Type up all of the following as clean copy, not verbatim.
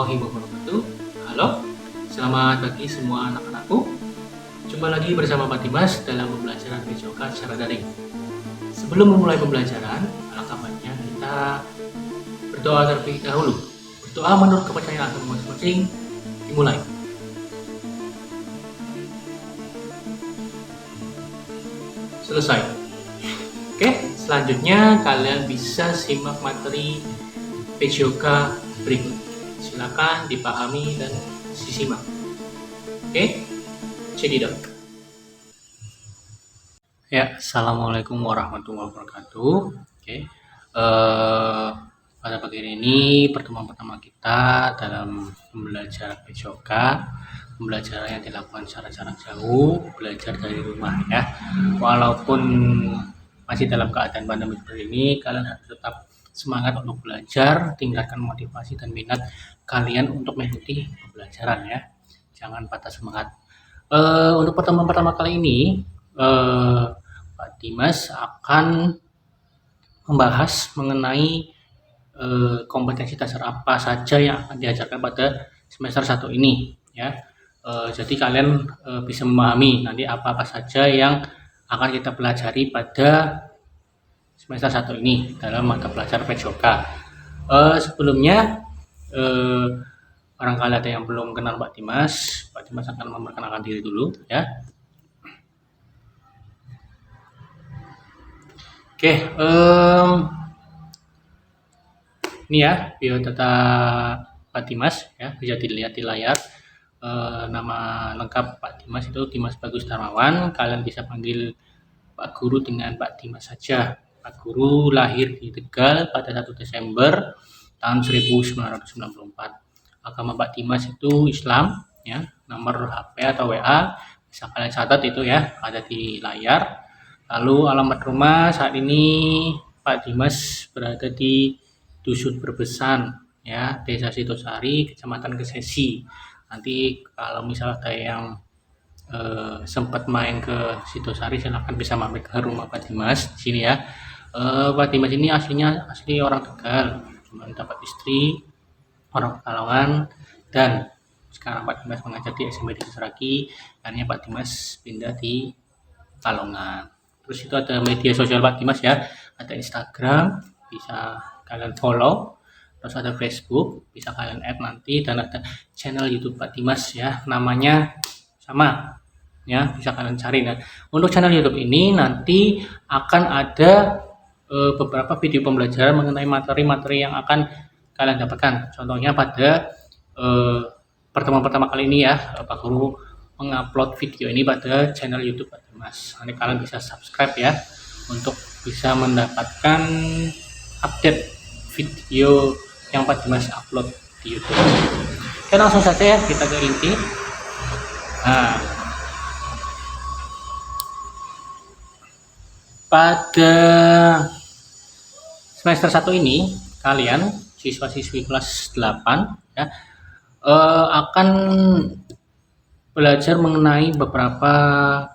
warahmatullahi wabarakatuh. Halo, selamat pagi semua anak-anakku. Jumpa lagi bersama Pak Dimas dalam pembelajaran PJOK secara daring. Sebelum memulai pembelajaran, alangkah baiknya kita berdoa terlebih dahulu. Berdoa menurut kepercayaan agama masing-masing. Dimulai. Selesai. Oke, selanjutnya kalian bisa simak materi PJOK berikut. Silakan dipahami dan disimak. Oke, check it out. Ya, assalamualaikum warahmatullahi wabarakatuh. Oke, pada pagi ini pertemuan pertama kita dalam pembelajaran PJOK. Pembelajaran yang dilakukan secara jarak jauh, belajar dari rumah ya. Walaupun masih dalam keadaan pandemi seperti ini, kalian harus tetap semangat untuk belajar, tingkatkan motivasi dan minat kalian untuk mengikuti pembelajaran ya. Jangan patah semangat. Untuk pertemuan pertama kali ini, Pak Dimas akan membahas mengenai kompetensi dasar apa saja yang akan diajarkan pada semester 1 ini ya. Jadi kalian bisa memahami nanti apa-apa saja yang akan kita pelajari pada semester 1 ini dalam mata pelajaran PJOK. Sebelumnya barangkali ada yang belum kenal Pak Dimas akan memperkenalkan diri dulu ya. Oke, ini ya biodata Pak Dimas ya, bisa dilihat di layar. Nama lengkap Pak Dimas itu Dimas Bagus Darmawan. Kalian bisa panggil Pak Guru dengan Pak Dimas saja. Pak Guru lahir di Tegal pada 1 Desember tahun 1994. Agama Pak Dimas itu Islam ya. Nomor HP atau WA bisa kalian catat itu ya, ada di layar. Lalu alamat rumah saat ini Pak Dimas berada di Dusun Berbesan ya, Desa Sitosari, Kecamatan Kesesi. Nanti kalau misalnya ada yang sempat main ke Sitosari, silahkan bisa mampir ke rumah Pak Dimas di sini ya. Pak Dimas ini asli orang Tegal, cuma dapat istri orang Pekalongan, dan sekarang Pak Dimas mengajar di SMP di Seraki. Akhirnya Pak Dimas pindah di Pekalongan. Terus itu ada media sosial Pak Dimas ya, ada Instagram, bisa kalian follow. Terus ada Facebook, bisa kalian add nanti, dan ada channel YouTube Pak Dimas ya, namanya sama ya, bisa kalian cari. Nah, untuk channel YouTube ini nanti akan ada beberapa video pembelajaran mengenai materi-materi yang akan kalian dapatkan. Contohnya pada pertemuan pertama kali ini ya, Pak Guru mengupload video ini pada channel YouTube Pak Dimas. Nanti kalian bisa subscribe ya untuk bisa mendapatkan update video yang Pak Dimas upload di YouTube. Oke, langsung saja ya kita ke inti. Nah, pada semester 1 ini kalian siswa-siswi kelas 8 ya akan belajar mengenai beberapa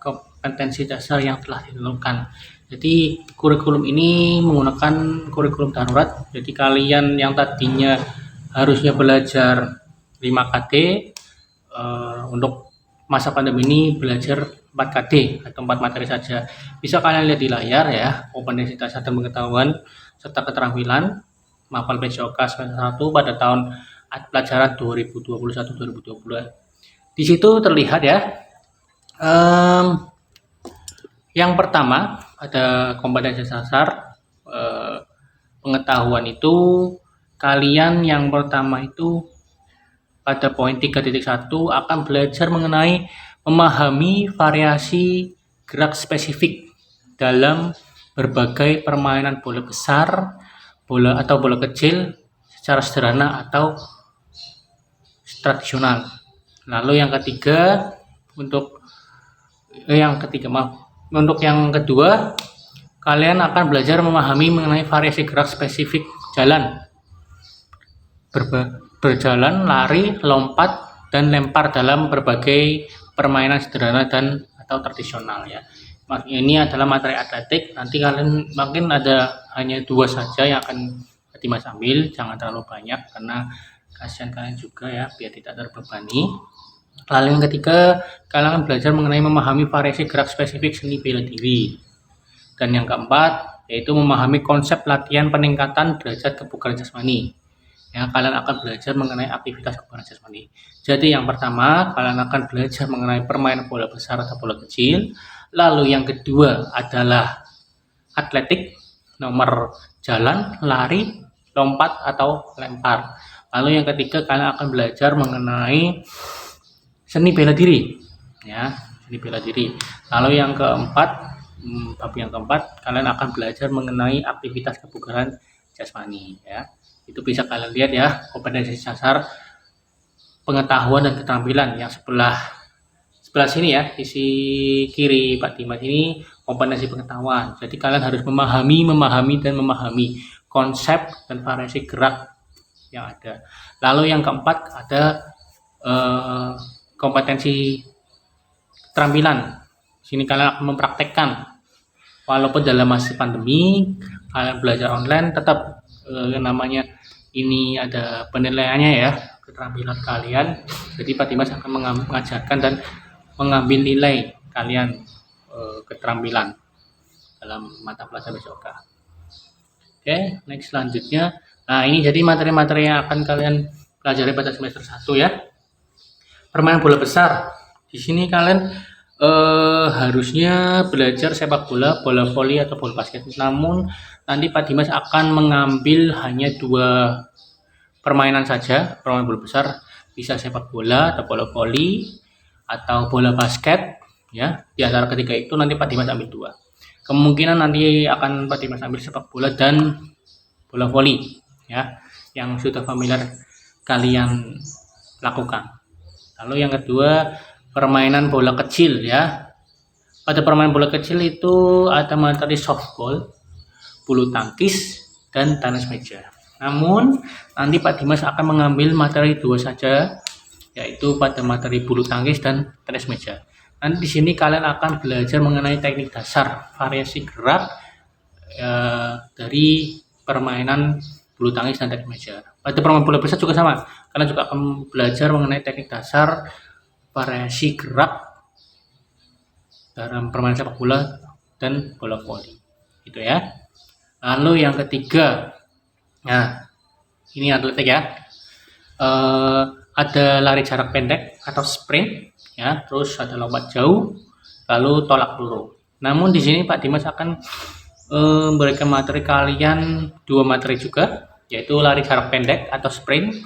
kompetensi dasar yang telah ditentukan. Jadi kurikulum ini menggunakan kurikulum darurat. Jadi kalian yang tadinya harusnya belajar 5 KD untuk masa pandemi ini belajar 4 KD atau 4 materi saja. Bisa kalian lihat di layar ya, kompetensi dasar dan pengetahuan serta keterampilan mapel PJOK semester 1 pada tahun pelajaran 2021-2022. Di situ terlihat ya. Yang pertama ada kompetensi dasar pengetahuan itu, kalian yang pertama itu pada poin 3.1 akan belajar mengenai memahami variasi gerak spesifik dalam berbagai permainan bola besar, bola atau bola kecil secara sederhana atau tradisional. Lalu yang ketiga untuk yang kedua, kalian akan belajar memahami mengenai variasi gerak spesifik jalan, berjalan, lari, lompat, dan lempar dalam berbagai permainan sederhana dan atau tradisional ya. Ini adalah materi atletik. Nanti kalian mungkin ada hanya 2 saja yang akan Dimas ambil, jangan terlalu banyak karena kasihan kalian juga ya, biar tidak terbebani. Lalu yang ketiga, kalian akan belajar mengenai memahami variasi gerak spesifik seni bela diri. Dan yang keempat, yaitu memahami konsep latihan peningkatan derajat kebugaran jasmani. Ya, kalian akan belajar mengenai aktivitas kebugaran jasmani. Jadi yang pertama, kalian akan belajar mengenai permainan bola besar atau bola kecil. Lalu yang kedua adalah atletik, nomor jalan, lari, lompat atau lempar. Lalu yang ketiga, kalian akan belajar mengenai seni bela diri, ya, seni bela diri. Lalu yang keempat, bab yang keempat, kalian akan belajar mengenai aktivitas kebugaran jasmani, ya. Itu bisa kalian lihat ya, kompetensi dasar pengetahuan dan keterampilan yang sebelah sini ya, sisi kiri Pak Dimas ini kompetensi pengetahuan. Jadi kalian harus memahami konsep dan variasi gerak yang ada. Lalu yang keempat ada kompetensi keterampilan. Sini kalian akan mempraktekkan, walaupun dalam masa pandemi kalian belajar online, tetap namanya ini ada penilaiannya ya, keterampilan kalian. Jadi Pak Dimas akan mengajarkan dan mengambil nilai kalian keterampilan dalam mata pelajaran besok. Oke, next selanjutnya. Nah, ini jadi materi-materi yang akan kalian pelajari pada semester 1 ya. Permainan bola besar. Di sini kalian harusnya belajar sepak bola, bola voli atau bola basket. Namun nanti Pak Dimas akan mengambil hanya 2 permainan saja, permainan bola besar, bisa sepak bola atau bola voli atau bola basket ya. Di antara ketiga itu nanti Pak Dimas ambil 2. Kemungkinan nanti akan Pak Dimas ambil sepak bola dan bola voli ya, yang sudah familiar kalian lakukan. Lalu yang kedua, permainan bola kecil ya. Pada permainan bola kecil itu ada materi softball, bulu tangkis, dan tenis meja. Namun nanti Pak Dimas akan mengambil materi 2 saja, yaitu pada materi bulu tangkis dan tenis meja. Nanti di sini kalian akan belajar mengenai teknik dasar, variasi gerak dari permainan bulu tangkis dan tenis meja. Pada permainan bola besar juga sama, kalian juga akan belajar mengenai teknik dasar, variasi gerak dalam permainan sepak bola dan bola voli, gitu ya. Lalu yang ketiga, nah ini atletik ya. Ada lari jarak pendek atau sprint ya, terus ada lompat jauh, lalu tolak peluru. Namun di sini Pak Dimas akan memberikan materi kalian 2 materi juga, yaitu lari jarak pendek atau sprint.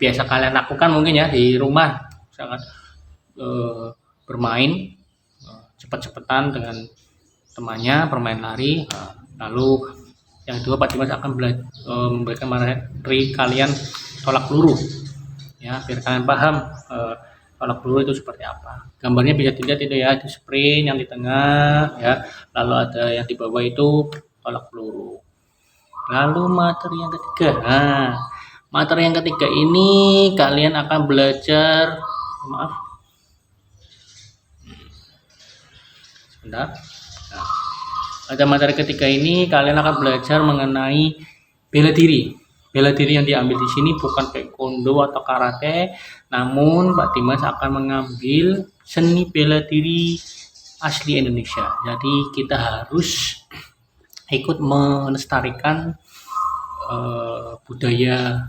Biasa kalian lakukan mungkin ya di rumah, sangat bermain cepat-cepatan dengan temannya, bermain lari. Lalu yang kedua Pak Dimas akan memberikan materi kalian tolak peluru ya, biar kalian paham tolak peluru itu seperti apa. Gambarnya bisa dilihat itu ya, di sprint yang di tengah ya, lalu ada yang di bawah itu tolak peluru. Lalu materi yang ketiga, materi yang ketiga ini kalian akan belajar, sebentar. Nah, pada materi ketiga ini kalian akan belajar mengenai bela diri. Bela diri yang diambil di sini bukan taekwondo atau karate, namun Pak Dimas akan mengambil seni bela diri asli Indonesia. Jadi kita harus ikut melestarikan budaya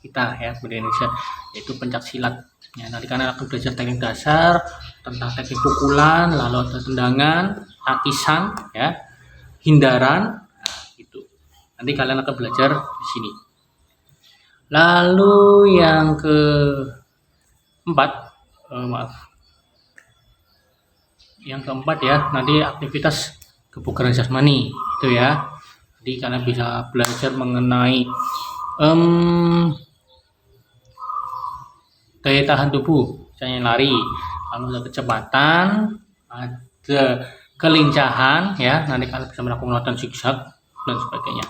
kita ya, budaya Indonesia, yaitu pencak silat. Ya, nanti kalian akan belajar teknik dasar tentang teknik pukulan, lalu ada tendangan, takisan, ya, hindaran, nah, gitu. Nanti kalian akan belajar di sini. Lalu yang keempat, yang keempat ya, nanti aktivitas kebugaran jasmani itu ya. Jadi kalian bisa belajar mengenai daya tahan tubuh, misalnya lari, lalu ada kecepatan, ada kelincahan ya, nanti kalian bisa melakukan zigzag dan sebagainya.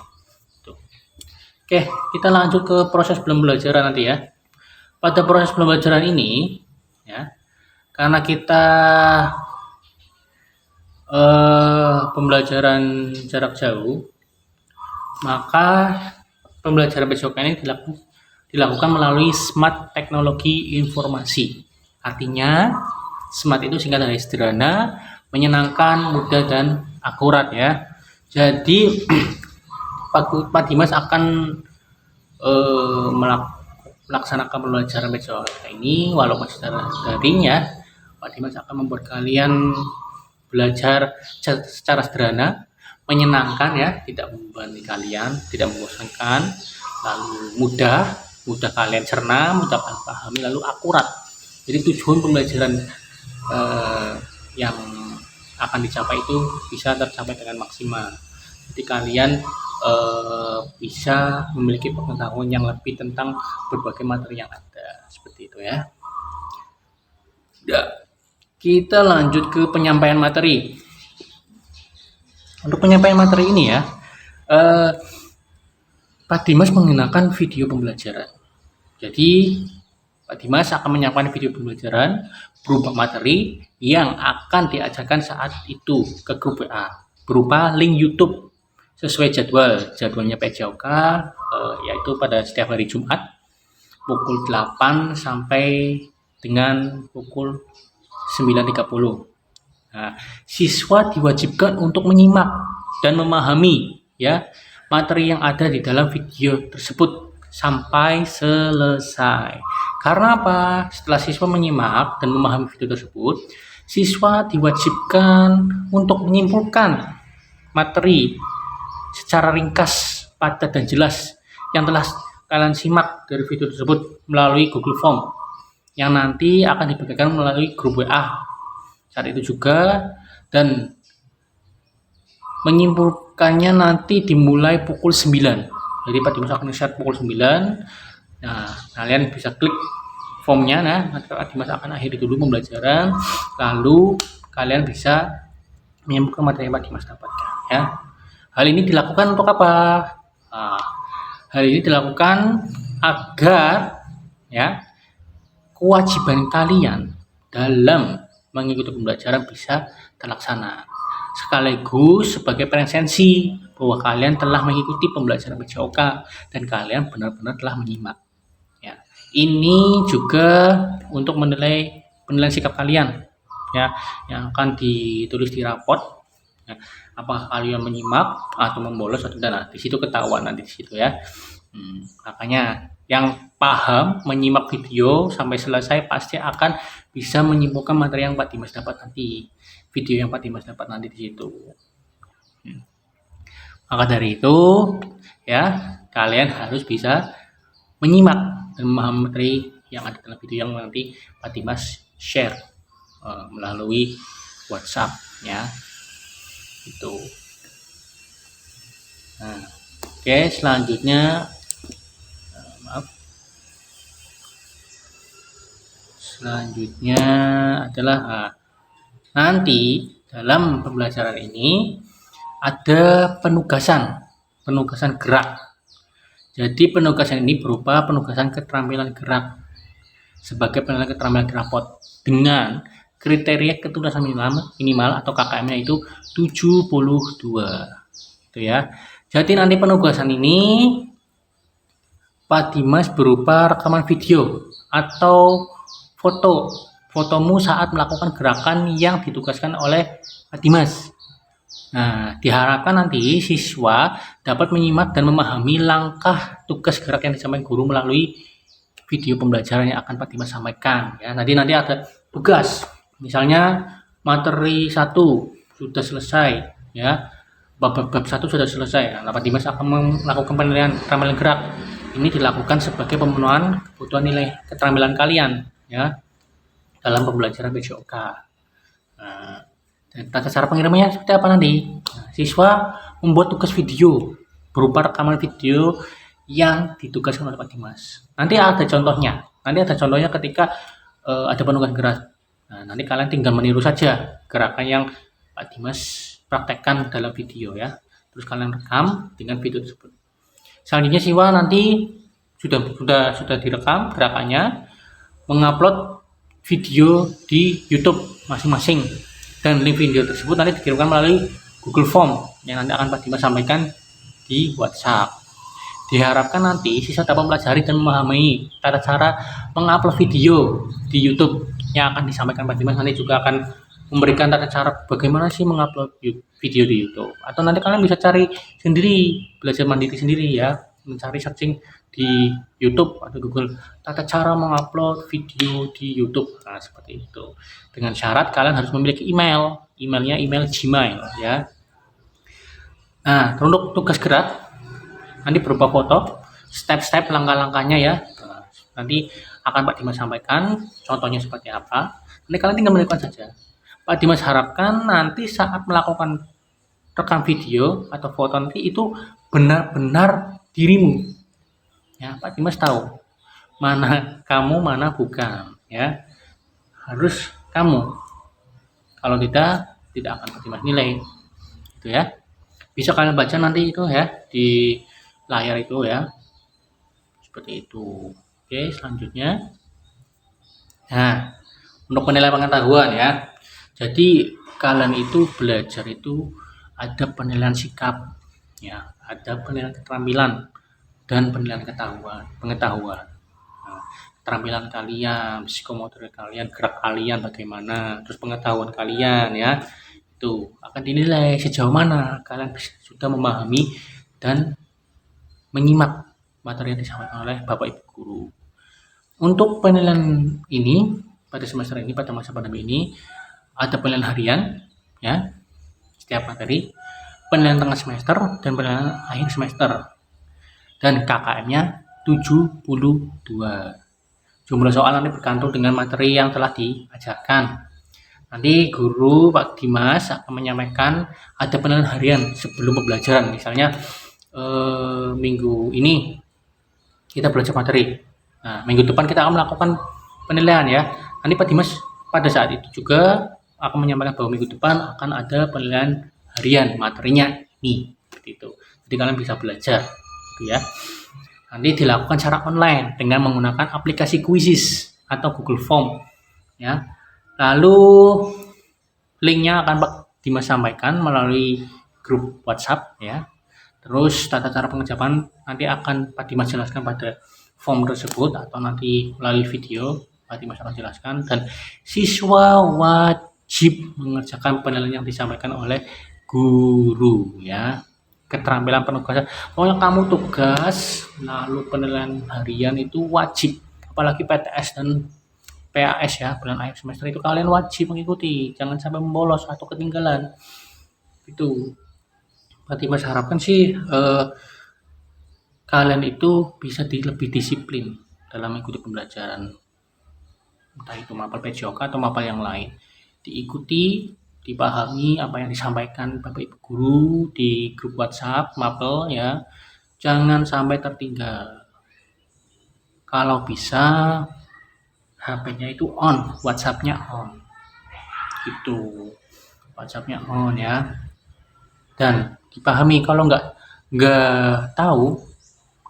Tuh. Oke, kita lanjut ke proses pembelajaran nanti ya. Pada proses pembelajaran ini ya, karena kita pembelajaran jarak jauh, maka pembelajaran besoknya ini dilakukan dilakukan melalui Smart Teknologi Informasi. Artinya, smart itu singkat dari sederhana, menyenangkan, mudah, dan akurat ya. Jadi Pak Dimas akan melaksanakan pembelajaran metodologi ini walaupun secara daring ya. Pak Dimas akan membuat kalian belajar secara sederhana, menyenangkan ya, tidak membebani kalian, tidak membosankan, lalu mudah kalian cerna, mudah kalian pahami, lalu akurat. Jadi tujuan pembelajaran yang akan dicapai itu bisa tercapai dengan maksimal. Jadi kalian bisa memiliki pengetahuan yang lebih tentang berbagai materi yang ada, seperti itu ya. Kita lanjut ke penyampaian materi. Untuk penyampaian materi ini ya, Pak Dimas menggunakan video pembelajaran. Jadi Pak Dimas akan menyampaikan video pembelajaran berupa materi yang akan diajarkan saat itu ke grup WA berupa link YouTube sesuai jadwalnya PJOK, yaitu pada setiap hari Jumat pukul 8 sampai dengan pukul 9.30. Nah, siswa diwajibkan untuk menyimak dan memahami ya materi yang ada di dalam video tersebut sampai selesai. Karena apa? Setelah siswa menyimak dan memahami video tersebut, siswa diwajibkan untuk menyimpulkan materi secara ringkas, padat, dan jelas yang telah kalian simak dari video tersebut melalui Google Form yang nanti akan dibagikan melalui grup WA saat itu juga, dan menyimpulkannya nanti dimulai pukul 9. Jadi Pak Dimas akan share pukul 9. Nah, kalian bisa klik formnya. Nah, Pak Dimas akan akhiri dulu pembelajaran, lalu kalian bisa menyimpulkan materi yang Pak Dimas dapatkan ya. Hal ini dilakukan untuk apa? Nah, hal ini dilakukan agar ya kewajiban kalian dalam mengikuti pembelajaran bisa terlaksana, sekaligus sebagai presensi bahwa kalian telah mengikuti pembelajaran PJOK dan kalian benar-benar telah menyimak ya. Ini juga untuk menilai penilaian sikap kalian ya, yang akan ditulis di raport ya, apakah kalian menyimak atau membolos atau tidak. Nah, di situ ketahuan nanti di situ ya. Makanya yang paham menyimak video sampai selesai pasti akan bisa menyimpulkan materi yang Pak Dimas dapat nanti, video yang Pak Dimas dapat nanti di situ. Maka dari itu ya, kalian harus bisa menyimak dan memahami materi yang ada dalam video yang nanti Pak Dimas share melalui WhatsApp ya. Itu. Nah, oke, selanjutnya adalah nanti dalam pembelajaran ini ada penugasan gerak. Jadi penugasan ini berupa penugasan keterampilan gerak sebagai penilaian keterampilan rapot dengan kriteria ketuntasan minimal atau KKM-nya itu 72 itu ya. Jadi nanti penugasan ini Pak Dimas berupa rekaman video atau fotomu saat melakukan gerakan yang ditugaskan oleh Pak Dimas. Nah, diharapkan nanti siswa dapat menyimak dan memahami langkah tugas gerak yang disampaikan guru melalui video pembelajaran yang akan Pak Dimas sampaikan ya. Nanti ada tugas, misalnya materi 1 sudah selesai ya, bab 1 sudah selesai. Nah, Pak Dimas akan melakukan penilaian keterampilan gerak. Ini dilakukan sebagai pemenuhan kebutuhan nilai keterampilan kalian ya dalam pembelajaran PJOK. Nah, tata cara pengirimannya seperti apa nanti? Nah, siswa membuat tugas video berupa rekaman video yang ditugaskan oleh Pak Dimas. Nanti ada contohnya ketika ada penugasan gerak. Nah, nanti kalian tinggal meniru saja gerakan yang Pak Dimas praktekkan dalam video ya. Terus kalian rekam dengan video tersebut. Selanjutnya siswa nanti sudah direkam gerakannya, mengupload video di YouTube masing-masing, dan link video tersebut nanti dikirimkan melalui Google Form yang nanti akan Pak Dimas sampaikan di WhatsApp. Diharapkan nanti siswa dapat mempelajari dan memahami tata cara mengupload video di YouTube yang akan disampaikan Pak Dimas. Nanti juga akan memberikan tata cara bagaimana sih mengupload video di YouTube. Atau nanti kalian bisa cari sendiri, belajar mandiri sendiri ya, mencari searching di YouTube atau Google tata cara mengupload video di YouTube. Nah, seperti itu. Dengan syarat kalian harus memiliki emailnya email Gmail ya. Nah, untuk tugas gerak nanti berupa foto, step-step langkah-langkahnya ya. Nanti akan Pak Dimas sampaikan contohnya seperti apa. Nanti kalian tinggal melakukan saja. Pak Dimas harapkan nanti saat melakukan rekam video atau foto nanti itu benar-benar dirimu. Ya, Pak Dimas tahu mana kamu, mana bukan. Ya, harus kamu. Kalau tidak akan Pak Dimas nilai. Itu ya. Bisa kalian baca nanti itu ya di layar itu ya. Seperti itu. Oke, selanjutnya. Nah, untuk penilaian pengetahuan ya. Jadi kalian itu belajar itu ada penilaian sikap, ya, ada penilaian keterampilan dan penilaian pengetahuan. Nah, keterampilan kalian, psikomotor kalian, gerak kalian bagaimana, terus pengetahuan kalian ya, itu akan dinilai sejauh mana kalian sudah memahami dan menyimak materi yang disampaikan oleh Bapak Ibu guru. Untuk penilaian ini pada semester ini, pada masa pandemi ini ada penilaian harian ya setiap materi, penilaian tengah semester dan penilaian akhir semester, dan KKM-nya 72. Jumlah soal nanti bergantung dengan materi yang telah diajarkan. Nanti guru Pak Dimas akan menyampaikan ada penilaian harian sebelum pembelajaran. Misalnya minggu ini kita belajar materi. Nah, minggu depan kita akan melakukan penilaian ya. Nanti Pak Dimas pada saat itu juga akan menyampaikan bahwa minggu depan akan ada penilaian harian materinya ini. Seperti itu. Jadi kalian bisa belajar gitu ya. Nanti dilakukan secara online dengan menggunakan aplikasi Quizzes atau Google Form ya. Lalu linknya akan Pak Dimas sampaikan melalui grup WhatsApp ya. Terus tata cara pengerjaan nanti akan Pak Dimas jelaskan pada form tersebut atau nanti melalui video Pak Dimas akan jelaskan, dan siswa wajib mengerjakan penilaian yang disampaikan oleh guru ya. Keterampilan penugasan, pokoknya kamu tugas lalu penilaian harian itu wajib, apalagi PTS dan PAS ya, bulan akhir semester itu kalian wajib mengikuti, jangan sampai membolos atau ketinggalan. Itu Pak Dimas harapkan sih kalian itu bisa lebih disiplin dalam mengikuti pembelajaran, entah itu mapel PJOK atau mapel yang lain. Diikuti, dipahami apa yang disampaikan Bapak Ibu guru di grup WhatsApp mapel ya, jangan sampai tertinggal. Kalau bisa HP-nya itu on, WhatsApp-nya on. Gitu. WhatsApp-nya on ya. Dan dipahami, kalau nggak tahu,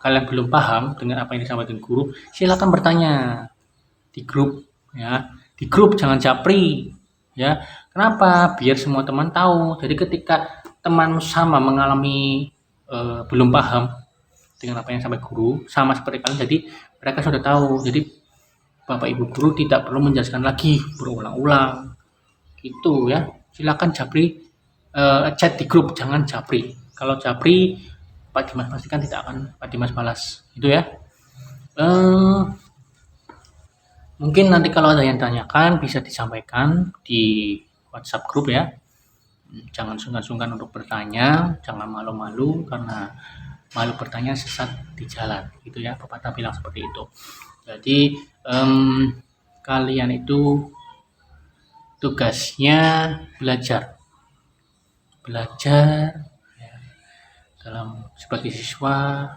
kalian belum paham dengan apa yang disampaikan guru, silakan bertanya di grup ya. Di grup jangan japri ya. Kenapa? Biar semua teman tahu. Jadi ketika teman sama mengalami belum paham dengan apa yang disampaikan guru, sama seperti kalian, jadi mereka sudah tahu. Jadi Bapak Ibu guru tidak perlu menjelaskan lagi berulang-ulang gitu ya. Silakan japri, chat di grup, jangan japri. Kalau japri Pak Dimas pastikan tidak akan Pak Dimas balas gitu ya. Mungkin nanti kalau ada yang tanyakan bisa disampaikan di WhatsApp grup ya. Jangan sungkan-sungkan untuk bertanya, jangan malu-malu, karena malu bertanya sesat di jalan gitu ya, pepatah bilang seperti itu. Jadi kalian itu tugasnya belajar ya, dalam sebagai siswa,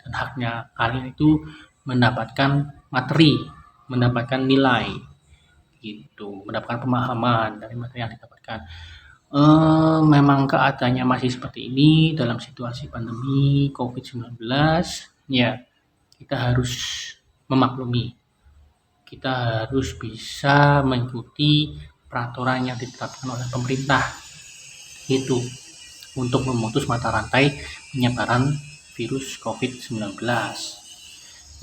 dan haknya kalian itu mendapatkan materi, mendapatkan nilai gitu, mendapatkan pemahaman dari materi yang didapatkan. Memang keadaannya masih seperti ini dalam situasi pandemi COVID-19 ya, kita harus memaklumi, kita harus bisa mengikuti peraturan yang ditetapkan oleh pemerintah itu untuk memutus mata rantai penyebaran virus COVID-19.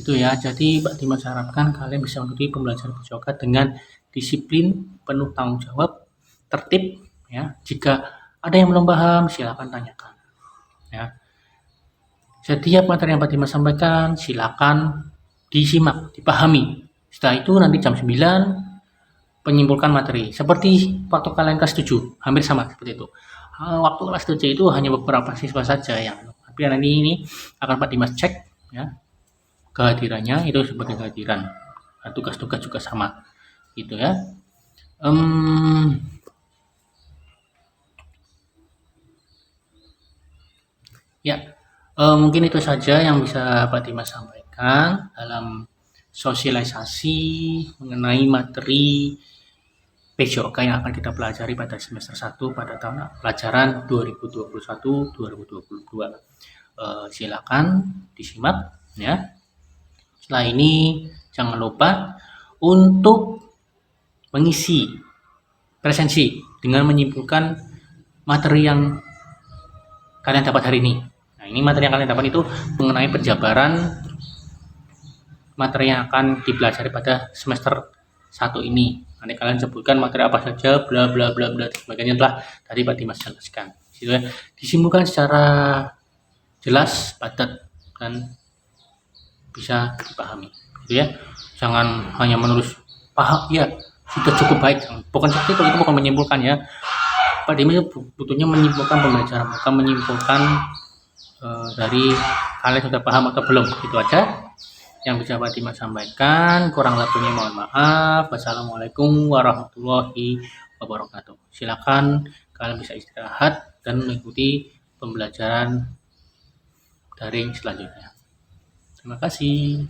Itu ya, jadi Pak Dimas harapkan kalian bisa mengikuti pembelajaran beryoga dengan disiplin, penuh tanggung jawab, tertib ya. Jika ada yang belum paham silakan tanyakan ya. Setiap materi yang Pak Dimas sampaikan silakan disimak, dipahami. Setelah itu nanti jam 9 menyimpulkan materi. Seperti waktu kalian kelas 7, hampir sama seperti itu. Waktu kelas 7 itu hanya beberapa siswa saja yang tapi nanti ini akan Pak Dimas cek ya kehadirannya itu sebagai kehadiran. Nah, tugas-tugas juga sama gitu ya. Ya, mungkin itu saja yang bisa Pak Dimas sampaikan dalam sosialisasi mengenai materi PJOK yang akan kita pelajari pada semester 1 pada tahun pelajaran 2021-2022. Silakan disimak ya. Setelah ini jangan lupa untuk mengisi presensi dengan menyimpulkan materi yang kalian dapat hari ini. Nah, ini materi yang kalian dapat itu mengenai penjabaran materi yang akan dipelajari pada semester 1 ini. Nanti kalian sebutkan materi apa saja, bla bla bla bla sebagainya telah tadi Pak Dimas jelaskan. Disimpulkan secara jelas, padat dan bisa dipahami. Gitu ya. Jangan hanya menulis paham ya sudah cukup baik. Bukan seperti itu bukan menyimpulkan ya. Pak Dimas butuhnya menyimpulkan pembelajaran, bukan menyimpulkan dari kalian sudah paham atau belum. Itu aja yang bisa Pak Dimas sampaikan. Kurang lebihnya mohon maaf. Wassalamualaikum warahmatullahi wabarakatuh. Silakan kalian bisa istirahat dan mengikuti pembelajaran daring selanjutnya. Terima kasih.